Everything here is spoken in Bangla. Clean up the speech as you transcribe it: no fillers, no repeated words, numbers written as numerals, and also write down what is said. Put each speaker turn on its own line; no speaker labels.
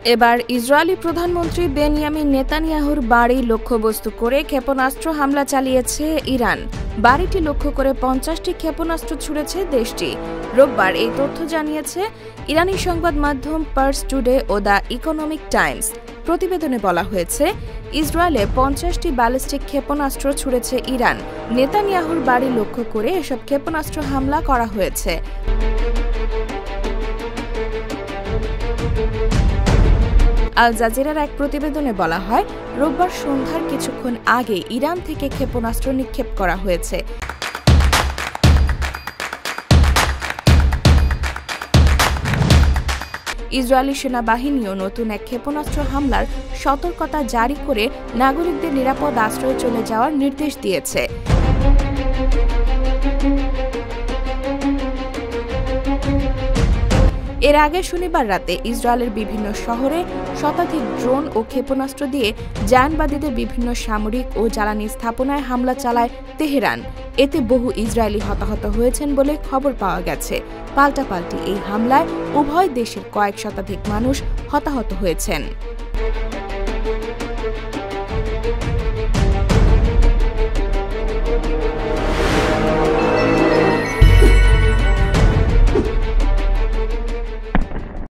এবার ইসরায়েলি প্রধানমন্ত্রী বেনিয়ামিন নেতানিয়াহুর বাড়ি লক্ষ্যবস্তু করে ক্ষেপণাস্ত্র হামলা চালিয়েছে ইরান। বাড়িটি লক্ষ্য করে 50টি ক্ষেপণাস্ত্র ছুড়েছে দেশটি। রোববার এই তথ্য জানিয়েছে ইরানি সংবাদ মাধ্যম পার্স টুডে ও দ্য ইকোনমিক টাইমস। প্রতিবেদনে বলা হয়েছে, ইসরায়েলে 50টি ব্যালিস্টিক ক্ষেপণাস্ত্র ছুড়েছে ইরান। নেতানিয়াহুর বাড়ি লক্ষ্য করে এসব ক্ষেপণাস্ত্র হামলা করা হয়েছে। আল জাজিরার এক প্রতিবেদনে বলা হয়, রোববার সন্ধ্যার কিছুক্ষণ আগে ইরান থেকে ক্ষেপণাস্ত্র নিক্ষেপ করা হয়েছে। ইসরায়েলি সেনাবাহিনীও নতুন এক ক্ষেপণাস্ত্র হামলার সতর্কতা জারি করে নাগরিকদের নিরাপদ আশ্রয়ে চলে যাওয়ার নির্দেশ দিয়েছে। এর আগে শনিবার রাতে ইসরায়েলের বিভিন্ন শহরে শতাধিক ড্রোন ও ক্ষেপণাস্ত্র দিয়ে জায়নবাদীদের বিভিন্ন সামরিক ও জ্বালানি স্থাপনায় হামলা চালায় তেহরান। এতে বহু ইসরায়েলি হতাহত হয়েছেন বলে খবর পাওয়া গেছে। পাল্টাপাল্টি এই হামলায় উভয় দেশের কয়েক শতাধিক মানুষ হতাহত হয়েছেন।